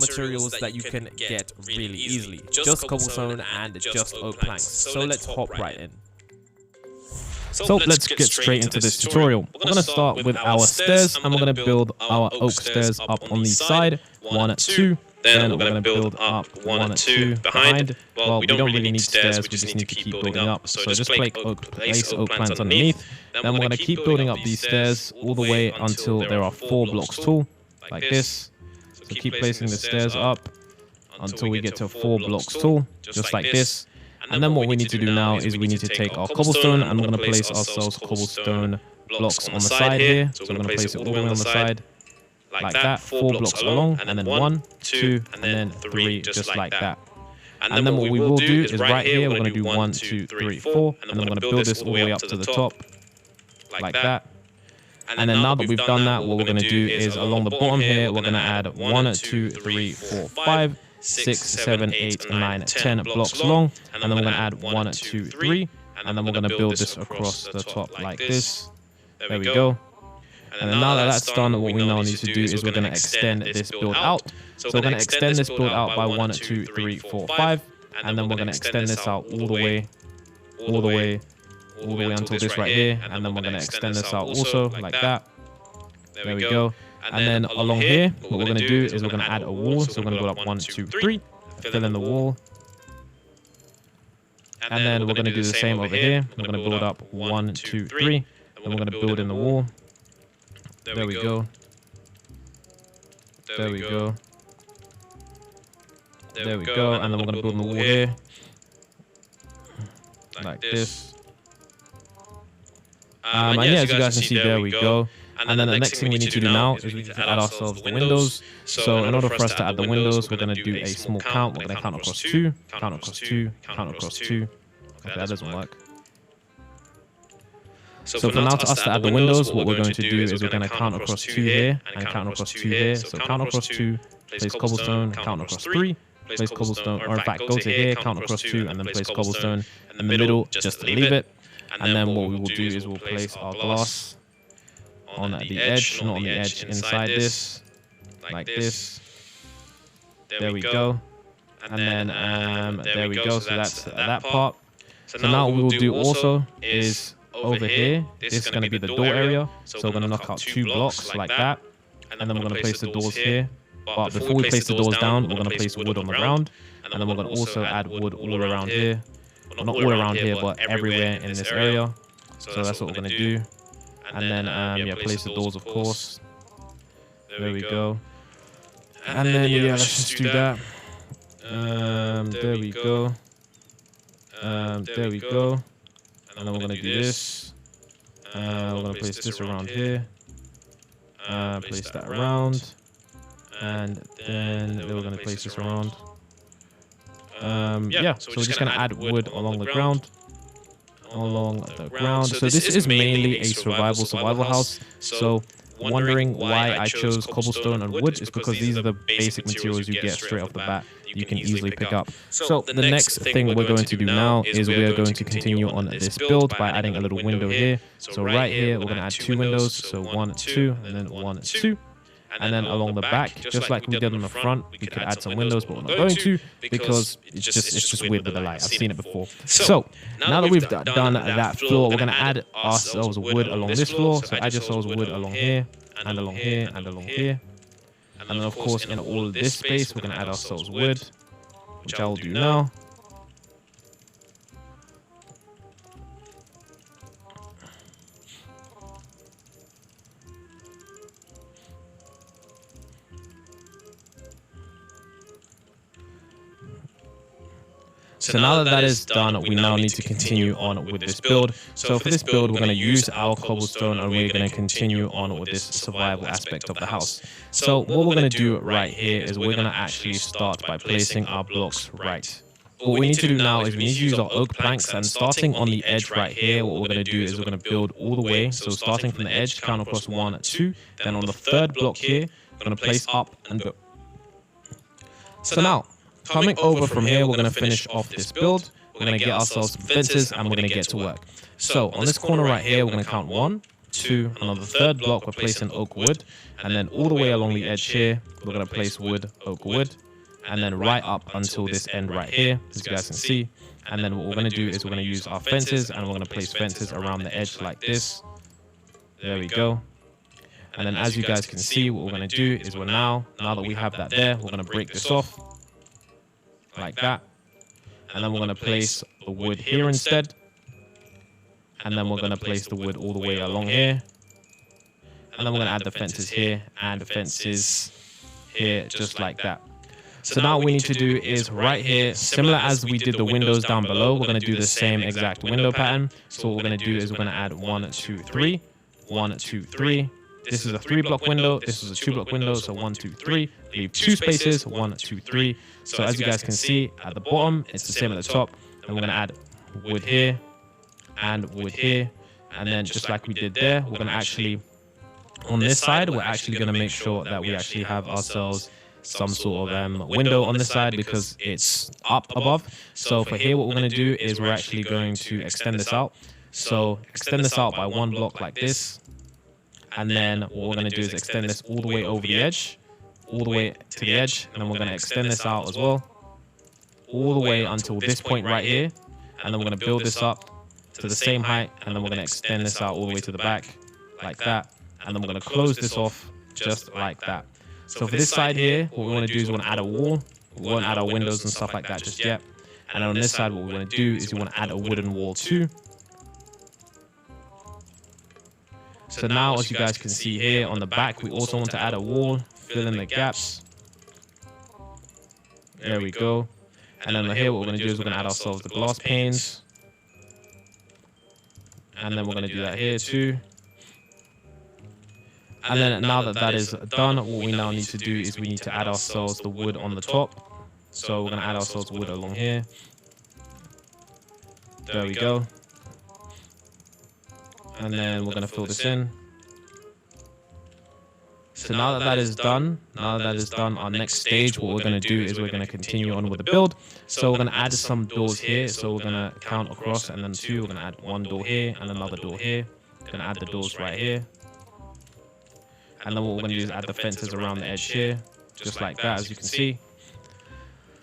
materials that you can get really easily. Just cobblestone and just oak planks. So let's hop right in. So let's get straight into this tutorial. We're going to start with our stairs, and we're going to build our oak stairs up on the side, 1, 2. Then we're going to build up 1, 2 behind. Well, we don't really need stairs, we just need to keep building up. So just place oak plants underneath. Then we're going to keep building up these stairs all the way until there are 4 blocks tall, like this. So keep placing the stairs up until we get to 4 blocks tall, just like this. And then what we need to do now is we need to take our cobblestone, and we're going to place ourselves cobblestone blocks on the side here. So we're going to place it all the way on the side, like that, 4 blocks along, and then 1, 2, and then 3, just like that. And then what we will do is right here, we're going to do 1, 2, 3, 4, and then we're going to build this all the way up to the top, like that. And then now that we've done that, what we're going to do is along the bottom here, we're going to add 1, 2, 3, 4, 5, 6, 7, 8, 9, 10 blocks long, and then we're going to add 1, 2, 3, and then we're going to build this across the top like this. There we go. And then now that that's done, what we now need to do is we're going to extend this build out. So we're going to extend this build out by 1, 2, 3, 4, 5, and then we're going to extend this out all the way until this right here, and then we're going to extend this out also like that. There we go. And then along here, what we're going to do is we're going to add a wall. So we're going to build up 1, 2, 3, fill in the wall. And then we're going to do the same over here. We're going to build up 1, 2, 3, and we're going to build in the wall. There we go. There we go. There we go. And then we're going to build in the wall here, like this. And yeah, as you guys can see, there we go. And then the next thing we need to do now is we need to add ourselves the windows. So in order for us to add the windows, we're going to do a small count. We're going to count across 2, count across 2, count across 2. Okay, that doesn't work. So for now, to us to add the windows, what we're going to do is we're going to count across 2 here and count across 2 here. So count across 2, place cobblestone, count across 3, place cobblestone, or in fact, go to here, count across 2, and then place cobblestone in the middle just to leave it. And then what we will do is we'll place our glass on the edge, not on the edge, inside this, like this. There we go. And then there we go. So that's that part. So now what we will do also is over here, this is going to be the door area. So we're going to knock out 2 blocks like that. And then we're going to place the doors here. But before we place the doors down, we're going to place wood on the ground. And then we're going to also add wood all around here. Well, not all around here, but everywhere in this area. So that's what we're going to do. And then, yeah, place the doors, of course. There we go. And then, yeah, let's just do that. There we go. There we go. And then we're going to do this. We're going to place this around here. Place that around. And then we're going to place this around. Yeah, so we're just going to add wood along the ground. So this is mainly a survival house. So wondering why I chose cobblestone and wood is because these are the basic materials you get straight off the bat. You can easily pick up. So the next thing we're going to do now is we are going to continue on this build by adding a little window here. So right here, we're going to add 2 windows. So 1, 2, and then 1, 2. And then along the back, just like we did on the front, we could add some windows, but we're not going to because it's just weird with the light. I've seen it before. So now that we've done that floor, we're going to add ourselves wood along this floor. So add yourselves wood along here, and along here, and along here. And then, of course, in all of this space, we're going to add ourselves wood, which I will do now. So now that that is done, we now need to continue on with this build. So for this build, we're going to use our cobblestone, and we're going to continue on with this survival aspect of the house. So what we're going to do right here is we're going to actually start by placing our blocks right. What we need to do now is we need to use our oak planks, and starting on the edge right here, what we're going to do is we're going to build all the way. So starting from the edge, count across 1, 2. Then on the 3rd block here, we're going to place up and build. So now, coming over from here, we're going to finish off this build. We're going to get ourselves some fences, and we're going to get to work. So on this corner right here, we're going to count 1, 2. And on the third block, we're placing oak wood. And then all the way along the edge here, we're going to place wood, oak wood. And then right up until this end right here, as you guys can see. And then what we're going to do is we're going to use our fences, and we're going to place fences around the edge like this. There we go. And then as you guys can see, what we're going to do is now that we have that there, we're going to break this off like that. And then we're going to place the wood here instead. And then we're going to place the wood all the way along here. And then we're going to add the fences here and the fences here, just like that. So now what we need to do is right here, similar as we did the windows down below, we're going to do the same exact window pattern. So what we're going to do is we're going to add 1, 2, 3, 1, 2, 3. This is a 3-block window. This is a 2-block window. So 1, 2, 3. Leave 2 spaces. 1, 2, 3. So as you guys can see at the bottom, it's the same at the top. And we're going to add wood here and wood here. And then just like we did there, we're going to actually, on this side, we're actually going to make sure that we actually have ourselves some sort of window on this side because it's up above. So for here, what we're going to do is we're actually going to extend this out. So extend this out by 1 block like this. And then what we're going to do is extend this all the way over the edge, all the way to the edge. And then we're going to extend this out as well, all the way until this point right here. And then we're going to build this up to the same height. And then we're going to extend this out all the way to the back like that. And then we're going to close this off just like that. So for this side here, what we want to do is we want to add a wall. We won't add our windows and stuff like that just yet. And on this side, what we want to do is we want to add a wooden wall too. So now, as you guys can see here on the back, we also want to add a wall, fill in the gaps. There we go. And then here, what we're going to do is we're going to add ourselves the glass panes. And then we're going to do that here too. And then now that that is done, what we now need to do is we need to add ourselves the wood on the top. So we're going to add ourselves wood along here. There we go. And then we're going to fill this in. So now that that is done, our next stage, what we're going to do is we're going to continue on with the build. So we're going to add some doors here. So we're going to count across and then 2. We're going to add 1 door here and another door here. We're going to add the doors right here. And then what we're going to do is add the fences around the edge here, just like that, as you can see.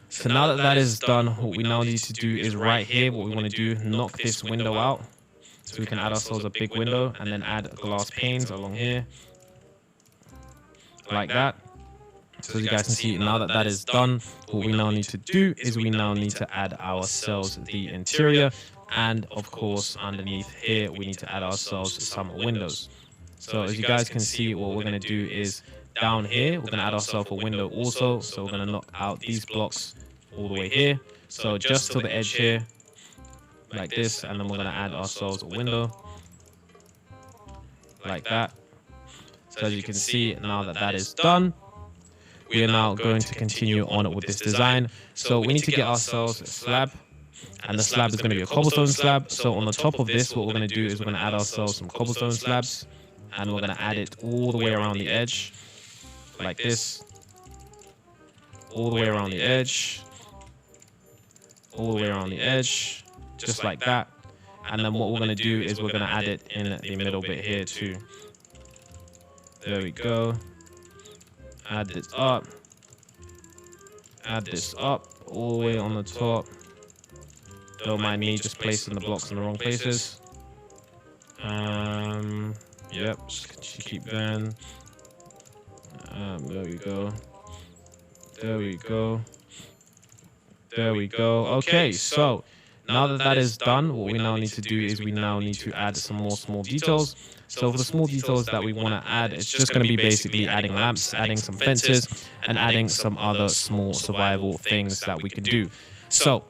So now that that is done, what we now need to do is right here, what we want to do, knock this window out. So we can add ourselves a big window and then add glass panes along here, like that. So as you guys can see, now that that is done, what we now need to do is we now need to add ourselves the interior. And of course, underneath here, we need to add ourselves some windows. So as you guys can see, what we're going to do is down here, we're going to add ourselves a window also. So we're going to knock out these blocks all the way here. So just to the edge here, like this. And then we're going to add ourselves a window like that. So as you can see, now that that is done, we are now going to continue on with this design. So we need to get ourselves a slab. And the slab is going to be a cobblestone slab. So on the top of this, what we're going to do is we're going to add ourselves some cobblestone slabs. And we're going to add it all the way around the edge, like this. All the way around the edge. All the way around the edge, just like that. And then what we're going to do is we're going to add it in the middle bit here too. There we go. Add this up. Add this up all the way on the top. Don't mind me just placing the blocks in the wrong places. Yep, just keep going. There we go. There we go. There we go. Okay, so now that that is done, what we now need to do is we now need to add some more small details. So for the small details that we want to add, it's just going to be basically adding lamps, adding some fences, and adding some other small survival things that we can do. So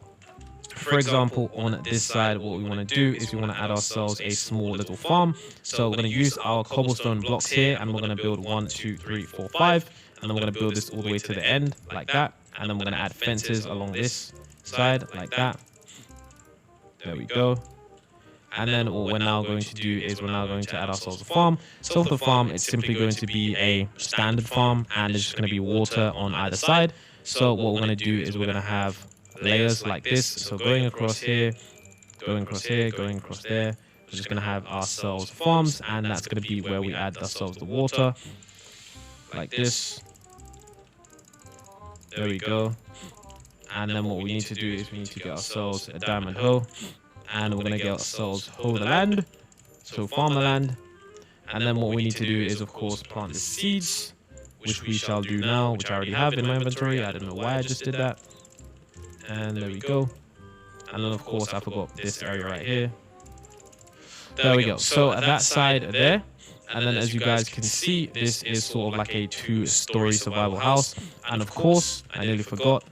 for example, on this side, what we want to do is we want to add ourselves a small little farm. So we're going to use our cobblestone blocks here, and we're going to build 1, 2, 3, 4, 5. And then we're going to build this all the way to the end, like that. And then we're going to add fences along this side, like that. There we go. And then what we're now going to do is we're now going to add ourselves a farm. So for the farm, it's simply going to be a standard farm, and it's just going to be water on either side. So what we're going to do is we're going to have layers like this. So going across here, going across here, going across there, we're just going to have ourselves farms, and that's going to be where we add ourselves the water, like this. There we go. And then what we need to do is we need to get ourselves a diamond hoe, and we're going to get ourselves hoe the land, so farm the land. And then what we need to do is, of course, plant the seeds, which we shall do now, which I already have in my inventory. I don't know why I just did that. And there we go. And then, of course, I forgot this area right here. There we go. So at that side there, and then as you guys can see, this is sort of like a 2-story survival house. And of course, I nearly forgot,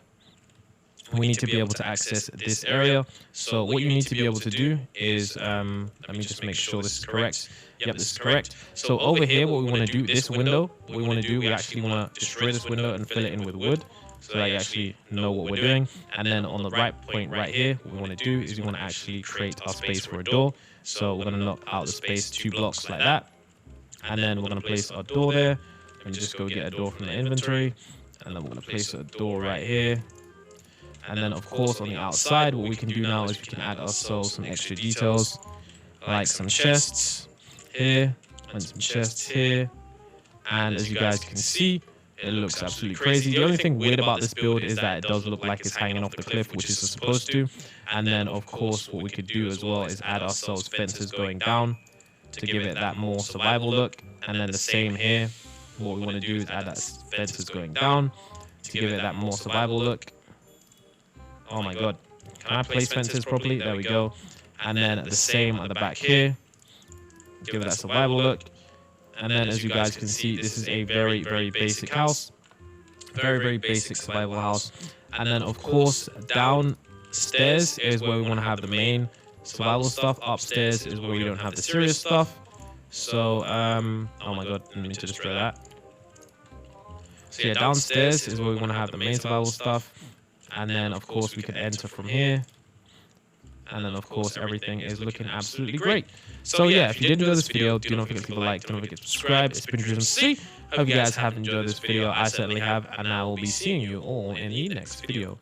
we need to be able to access this area. So what you need to be able to do is, let me just make sure this is correct. Yep, this is correct. So over here, what we want to do, this window, what we want to do, we actually want to destroy this window and fill it in with wood, so that you actually know what we're doing. And then on the right point right here, what we want to do is we want to actually create our space for a door. So we're going to knock out the space 2 blocks like that. And then we're going to place our door there. Let me just go get a door from the inventory. And then we're going to place a door right here. And then, of course, on the outside, what we can do now is we can add ourselves some extra details, like some chests here and some chests here. And as you guys can see, it looks absolutely crazy. The only thing weird about this build is that it does look like it's hanging off the cliff, which is supposed to. And then, of course, what we could do as well is add ourselves fences going down to give it that more survival look. And then the same here. What we want to do is add that fences going down to give it that more survival look. Oh my god. Can I place fences properly? There we go. And then the same at the back here. Give it that survival look. And then as you guys can see, this is a very, very basic house. Very, very basic survival house. And then of course, downstairs is where we want to have the main survival stuff. Upstairs is where we don't have the serious stuff. So, oh my god, I need to destroy that. So yeah, downstairs is where we want to have the main survival stuff. And then, of course, we can enter from here. And then, of course, everything is looking absolutely great. So, yeah, if you did enjoy this video, do not forget to leave a like, do not forget to subscribe. It's been Dreams MC. Hope you guys have enjoyed this video. I certainly have. And I will be seeing you all in the next video.